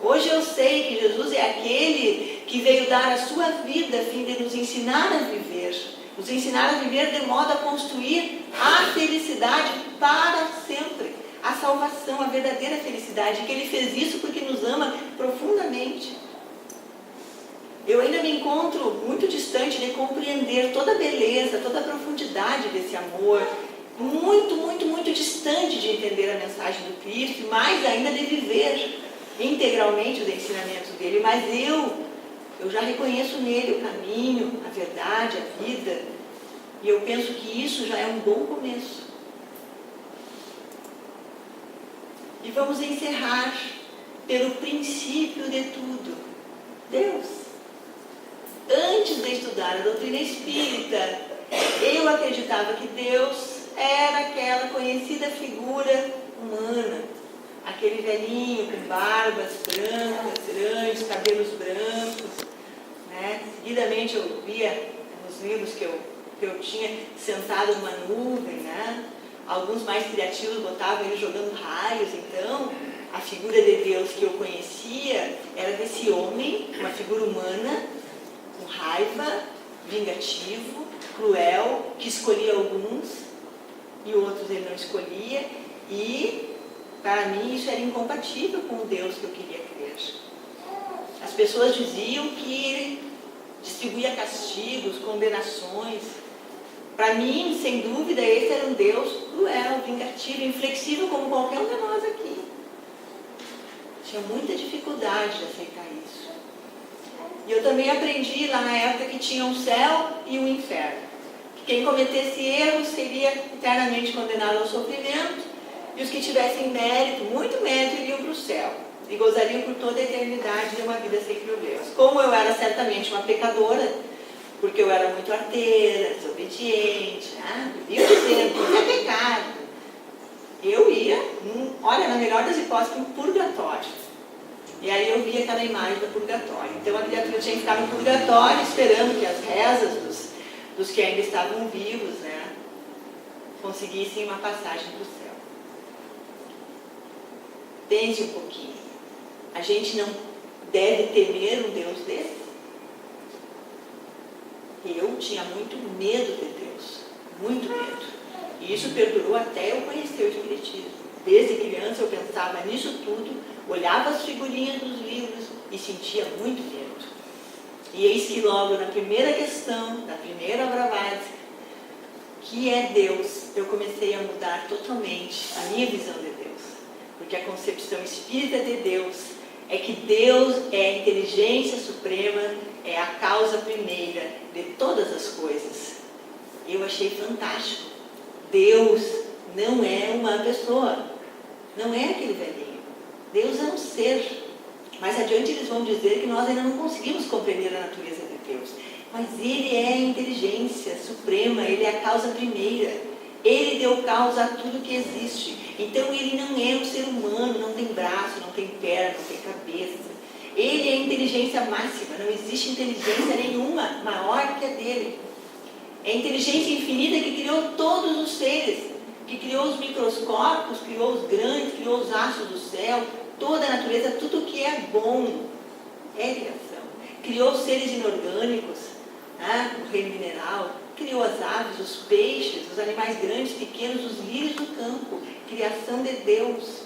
Hoje eu sei que Jesus é aquele que veio dar a sua vida a fim de nos ensinar a viver. Nos ensinar a viver de modo a construir a felicidade para sempre. A salvação, a verdadeira felicidade. Que ele fez isso porque nos ama profundamente. Eu ainda me encontro muito distante de compreender toda a beleza, toda a profundidade desse amor. Muito, muito, muito distante de entender a mensagem do Cristo, mais ainda de viver integralmente os ensinamentos dele, mas eu já reconheço nele o caminho, a verdade, a vida, e eu penso que isso já é um bom começo. E vamos encerrar pelo princípio de tudo, Deus. Antes de estudar a doutrina espírita, eu acreditava que Deus era aquela conhecida figura humana, aquele velhinho com barbas brancas, grandes, cabelos brancos, né? Seguidamente eu via nos livros que eu tinha sentado numa nuvem, né? Alguns mais criativos botavam ele jogando raios. Então a figura de Deus que eu conhecia era desse homem, uma figura humana, com raiva, vingativo, cruel, que escolhia alguns e outros ele não escolhia, e para mim isso era incompatível com o Deus que eu queria crer. As pessoas diziam que ele distribuía castigos, condenações. Para mim, sem dúvida, esse era um Deus cruel, vingativo, inflexível como qualquer um de nós aqui. Tinha muita dificuldade de aceitar isso. E eu também aprendi lá na época que tinha um céu e um inferno. Que quem cometesse erros seria eternamente condenado ao sofrimento, e os que tivessem mérito, muito mérito, iriam para o céu e gozariam por toda a eternidade de uma vida sem problemas. Como eu era certamente uma pecadora, porque eu era muito arteira, desobediente, vivia dizendo que é pecado, eu ia, olha, na melhor das hipóteses, para um purgatório. E aí eu via aquela imagem do purgatório. Então a criatura tinha que ficar no purgatório, esperando que as rezas dos que ainda estavam vivos, né, conseguissem uma passagem para o céu. Pense um pouquinho. A gente não deve temer um Deus desse? Eu tinha muito medo de Deus. Muito medo. E isso perdurou até eu conhecer o Espiritismo. Desde criança eu pensava nisso tudo, olhava as figurinhas dos livros e sentia muito medo. E eis que logo na primeira questão, na primeira obra básica, que é Deus, eu comecei a mudar totalmente a minha visão de Deus. Porque a concepção espírita de Deus é que Deus é a inteligência suprema, é a causa primeira de todas as coisas. Eu achei fantástico. Deus não é uma pessoa, não é aquele velhinho. Deus é um ser. Mais adiante eles vão dizer que nós ainda não conseguimos compreender a natureza de Deus. Mas Ele é a inteligência suprema, Ele é a causa primeira. Ele deu causa a tudo que existe. Então ele não é um ser humano, não tem braço, não tem perna, não tem cabeça. Ele é a inteligência máxima, não existe inteligência nenhuma maior que a dele. É a inteligência infinita que criou todos os seres, que criou os microscópios, criou os grandes, criou os astros do céu, toda a natureza, tudo que é bom é criação. Criou os seres inorgânicos, o reino mineral, criou as aves, os peixes, os animais grandes, pequenos, os lírios do campo, criação de Deus.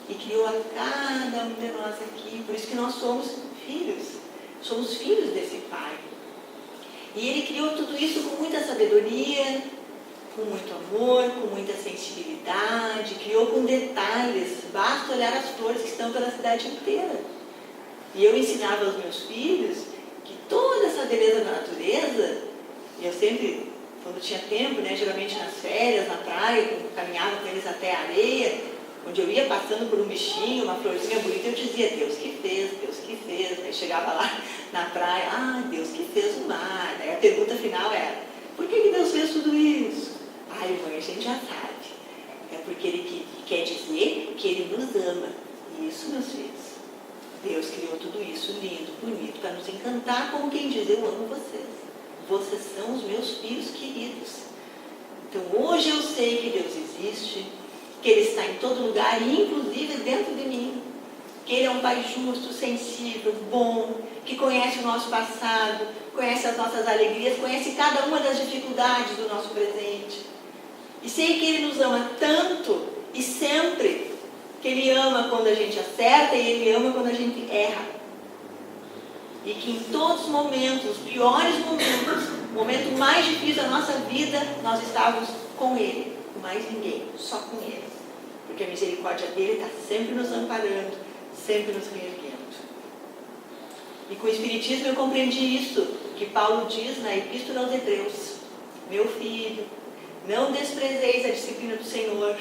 E criou a cada um de nós aqui. Por isso que nós somos filhos desse Pai. E Ele criou tudo isso com muita sabedoria, com muito amor, com muita sensibilidade, criou com detalhes. Basta olhar as flores que estão pela cidade inteira. E eu ensinava aos meus filhos que toda essa beleza da natureza, e eu sempre, quando tinha tempo, né, geralmente nas férias, na praia, caminhava com eles até a areia, onde eu ia passando por um bichinho, uma florzinha bonita, eu dizia, Deus que fez, Deus que fez. Aí chegava lá na praia, Deus que fez o mar. Aí a pergunta final era, por que Deus fez tudo isso? Mãe, a gente já sabe. É porque Ele quer dizer que Ele nos ama. Isso, meus filhos. Deus criou tudo isso lindo, bonito, para nos encantar, como quem diz, eu amo vocês. Vocês são os meus filhos queridos. Então hoje eu sei que Deus existe, que Ele está em todo lugar, inclusive dentro de mim. Que Ele é um Pai justo, sensível, bom, que conhece o nosso passado, conhece as nossas alegrias, conhece cada uma das dificuldades do nosso presente. E sei que Ele nos ama tanto e sempre, que Ele ama quando a gente acerta e Ele ama quando a gente erra. E que em todos os momentos, os piores momentos, o momento mais difícil da nossa vida, nós estávamos com Ele, com mais ninguém, só com Ele. Porque a misericórdia dele está sempre nos amparando, sempre nos reerguendo. E com o Espiritismo eu compreendi isso, que Paulo diz na Epístola aos Hebreus. Meu filho, não desprezeis a disciplina do Senhor,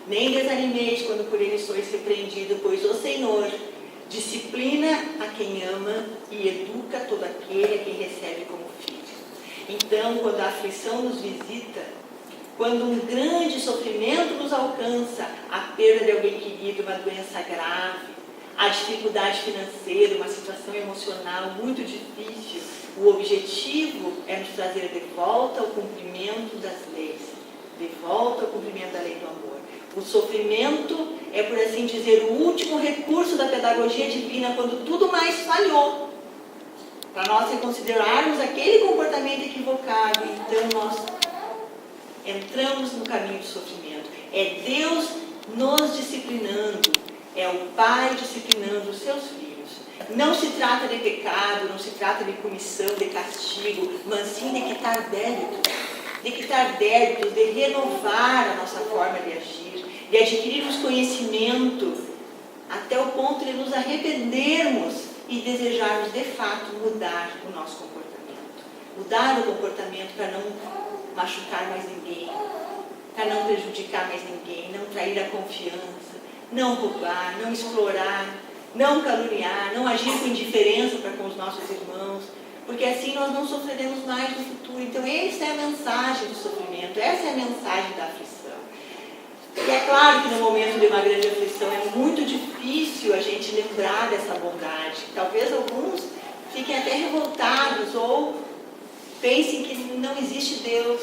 nem desanimeis quando por ele sois repreendido, pois o Senhor disciplina a quem ama e educa todo aquele a quem recebe como filho. Então, quando a aflição nos visita, quando um grande sofrimento nos alcança, a perda de alguém querido, uma doença grave, a dificuldade financeira, uma situação emocional muito difícil, o objetivo é nos trazer de volta ao cumprimento das leis, de volta ao cumprimento da lei do amor. O sofrimento é, por assim dizer, o último recurso da pedagogia divina, quando tudo mais falhou, para nós reconsiderarmos aquele comportamento equivocado. Então nós entramos no caminho do sofrimento. É Deus nos disciplinando, é o Pai disciplinando os seus filhos. Não se trata de pecado, não se trata de punição, de castigo, mas sim de quitar débitos, de renovar a nossa forma de agir, de adquirirmos conhecimento, até o ponto de nos arrependermos e desejarmos de fato mudar o nosso comportamento. Mudar o comportamento para não machucar mais ninguém, para não prejudicar mais ninguém, não trair a confiança, não roubar, não explorar, não caluniar, não agir com indiferença para com os nossos irmãos, porque assim nós não sofreremos mais no futuro. Então essa é a mensagem do sofrimento, essa é a mensagem da aflição. E é claro que no momento de uma grande aflição é muito difícil a gente lembrar dessa bondade. Talvez alguns fiquem até revoltados ou pensem que não existe Deus,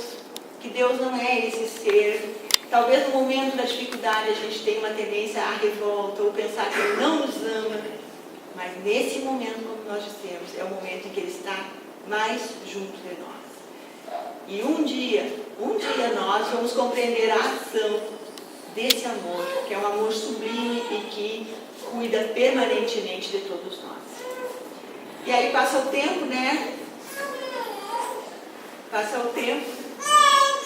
que Deus não é esse ser. Talvez no momento da dificuldade a gente tenha uma tendência à revolta ou pensar que Ele não nos ama. Mas nesse momento, como nós dissemos, é o momento em que Ele está mais junto de nós. E um dia nós vamos compreender a ação desse amor, que é um amor sublime e que cuida permanentemente de todos nós. E aí passa o tempo, né? Passa o tempo.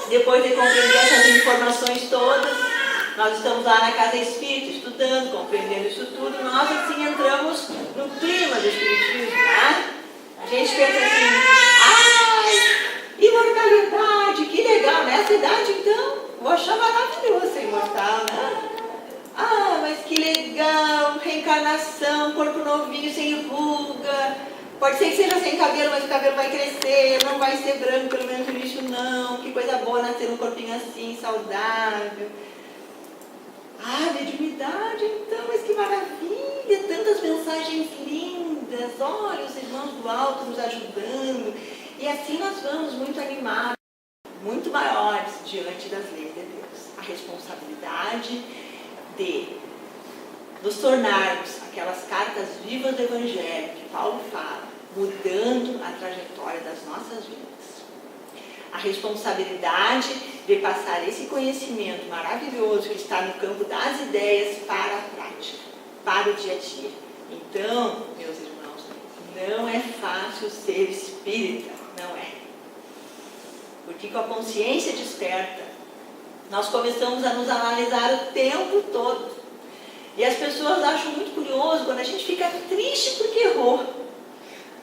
Depois de compreender essas informações todas, nós estamos lá na casa espírita, estudando, compreendendo isso tudo, nós assim entramos no clima do espiritismo, né? A gente pensa assim, imortalidade, que legal, nessa idade então, vou achar maravilhoso ser imortal, né? Mas que legal, reencarnação, corpo novinho, sem ruga, Pode ser que seja sem cabelo, mas o cabelo vai crescer, não vai ser branco, pelo menos no início não. Que coisa boa nascer um corpinho assim, saudável. Ah, mediunidade, então, mas que maravilha, tantas mensagens lindas, olha os irmãos do alto nos ajudando. E assim nós vamos muito animados, muito maiores diante das leis de Deus. A responsabilidade de nos tornarmos aquelas cartas vivas do Evangelho que Paulo fala, mudando a trajetória das nossas vidas. A responsabilidade de passar esse conhecimento maravilhoso que está no campo das ideias para a prática, para o dia a dia. Então, meus irmãos, não é fácil ser espírita, não é. Porque com a consciência desperta, nós começamos a nos analisar o tempo todo. E as pessoas acham muito curioso quando a gente fica triste porque errou.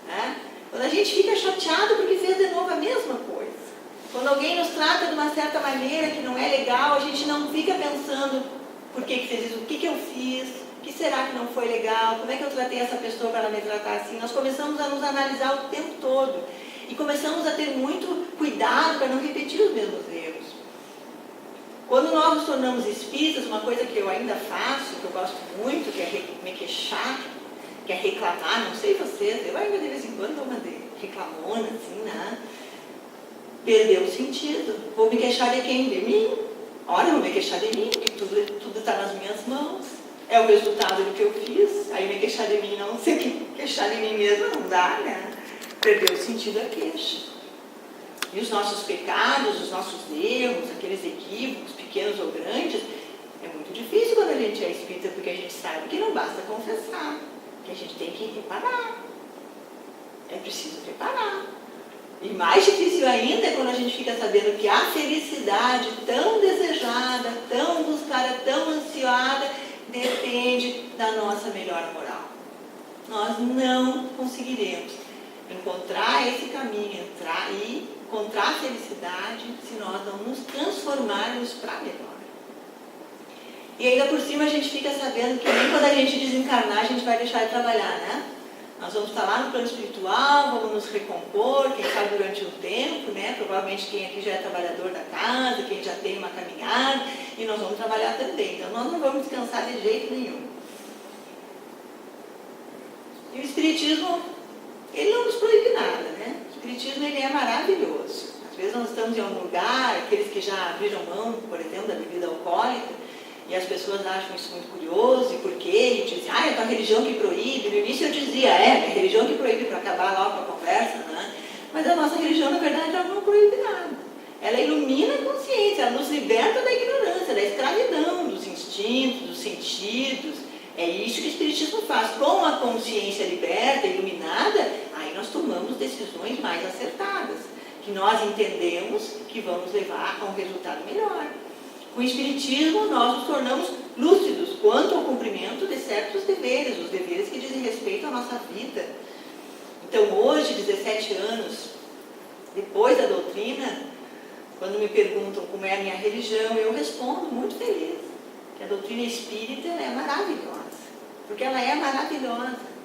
Né? Quando a gente fica chateado porque fez de novo a mesma coisa. Quando alguém nos trata de uma certa maneira que não é legal, a gente não fica pensando por que fez isso, o que eu fiz, o que será que não foi legal, como é que eu tratei essa pessoa para ela me tratar assim. Nós começamos a nos analisar o tempo todo e começamos a ter muito cuidado para não repetir os mesmos erros. Quando nós nos tornamos espíritas, uma coisa que eu ainda faço, que eu gosto muito, que é me queixar, que é reclamar, não sei vocês, eu ainda de vez em quando dou uma reclamona, assim, né? Perdeu o sentido. Vou me queixar de quem? De mim. Ora, vou me queixar de mim, porque tudo está nas minhas mãos. É o resultado do que eu fiz. Aí me queixar de mim, não sei que queixar de mim mesma, não dá, né? Perdeu o sentido a queixa. E os nossos pecados, os nossos erros, aqueles equívocos, pequenos ou grandes, é muito difícil quando a gente é espírita, porque a gente sabe que não basta confessar, que a gente tem que reparar. É preciso reparar. E mais difícil ainda é quando a gente fica sabendo que a felicidade tão desejada, tão buscada, tão ansiada, depende da nossa melhora moral. Nós não conseguiremos encontrar esse caminho, entrar e encontrar a felicidade se nós não nos transformarmos para melhor. E ainda por cima a gente fica sabendo que nem quando a gente desencarnar a gente vai deixar de trabalhar, né? Nós vamos estar lá no plano espiritual, vamos nos recompor, quem sabe durante um tempo, né? Provavelmente quem aqui já é trabalhador da casa, quem já tem uma caminhada, e nós vamos trabalhar também. Então nós não vamos descansar de jeito nenhum. E o Espiritismo, ele não nos proíbe nada, né? O Espiritismo, ele é maravilhoso. Às vezes nós estamos em algum lugar, aqueles que já abriram mão, por exemplo, da bebida alcoólica, e as pessoas acham isso muito curioso, e por quê? E dizem, é a tua religião que proíbe. No início eu dizia, é a religião que proíbe para acabar logo com a conversa, né? Mas a nossa religião, na verdade, ela não proíbe nada. Ela ilumina a consciência, ela nos liberta da ignorância, da escravidão, dos instintos, dos sentidos. É isso que o Espiritismo faz. Com a consciência liberta, iluminada, aí nós tomamos decisões mais acertadas, que nós entendemos que vão nos levar a um resultado melhor. Com o Espiritismo, nós nos tornamos lúcidos quanto ao cumprimento de certos deveres, os deveres que dizem respeito à nossa vida. Então, hoje, 17 anos depois da doutrina, quando me perguntam como é a minha religião, eu respondo muito feliz que a doutrina espírita é maravilhosa, porque ela é maravilhosa.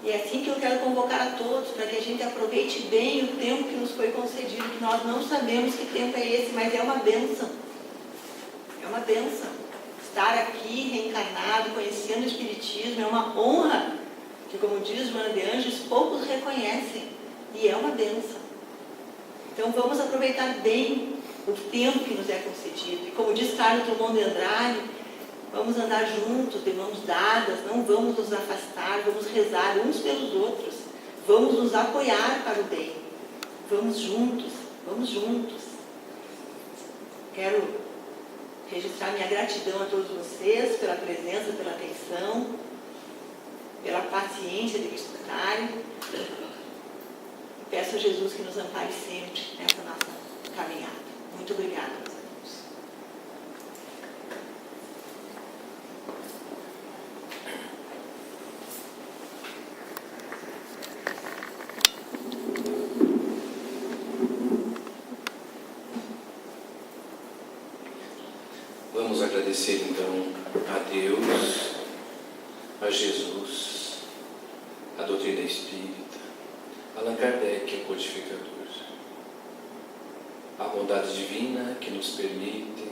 E é assim que eu quero convocar a todos, para que a gente aproveite bem o tempo que nos foi concedido, que nós não sabemos que tempo é esse, mas é uma bênção. É uma bênção. Estar aqui, reencarnado, conhecendo o Espiritismo, é uma honra, que, como diz Joana de Ângeles, poucos reconhecem, e é uma bênção. Então vamos aproveitar bem o tempo que nos é concedido. E como diz Carlos Drummond de Andrade, vamos andar juntos, de mãos dadas, não vamos nos afastar, vamos rezar uns pelos outros, vamos nos apoiar para o bem. Vamos juntos, vamos juntos. Quero registrar minha gratidão a todos vocês pela presença, pela atenção, pela paciência de me escutarem. Peço a Jesus que nos ampare sempre nessa nossa caminhada. Muito obrigada, meus amigos. Vamos agradecer então a Deus, a Jesus, a doutrina espírita, Allan Kardec é codificador. A bondade divina que nos permite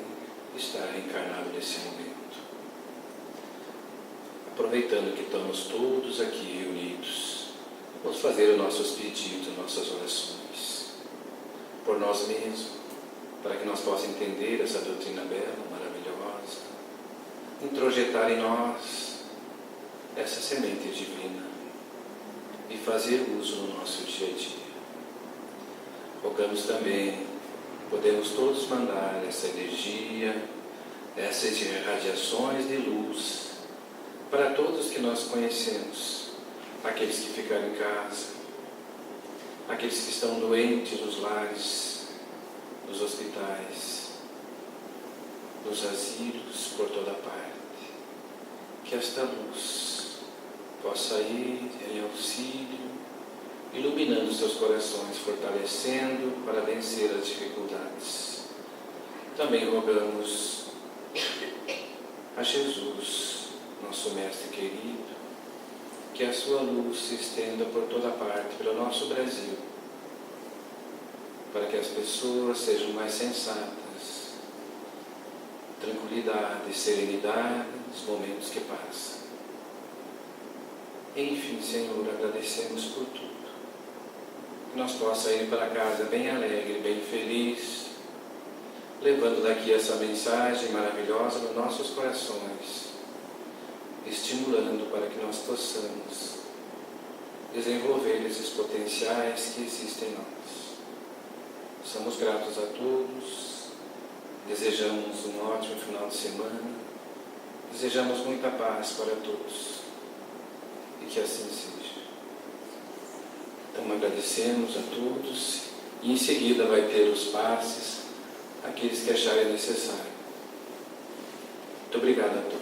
estar encarnado nesse momento. Aproveitando que estamos todos aqui reunidos, vamos fazer os nossos pedidos, nossas orações, por nós mesmos, para que nós possamos entender essa doutrina bela, maravilhosa, introjetar em nós essa semente divina e fazer uso no nosso dia a dia. Rogamos também, podemos todos mandar essa energia, essas irradiações de luz para todos que nós conhecemos, aqueles que ficaram em casa, aqueles que estão doentes nos lares, nos hospitais, nos asilos, por toda parte. Que esta luz possa ir em auxílio, iluminando seus corações, fortalecendo para vencer as dificuldades. Também rogamos a Jesus, nosso Mestre querido, que a sua luz se estenda por toda parte, pelo nosso Brasil, para que as pessoas sejam mais sensatas, tranquilidade, serenidade nos momentos que passam. Enfim, Senhor, agradecemos por tudo. Que nós possamos ir para casa bem alegre, bem feliz, levando daqui essa mensagem maravilhosa nos nossos corações, estimulando para que nós possamos desenvolver esses potenciais que existem em nós. Somos gratos a todos, desejamos um ótimo final de semana, desejamos muita paz para todos e que assim seja. Então agradecemos a todos e em seguida vai ter os passes, aqueles que acharem necessário. Muito obrigado a todos.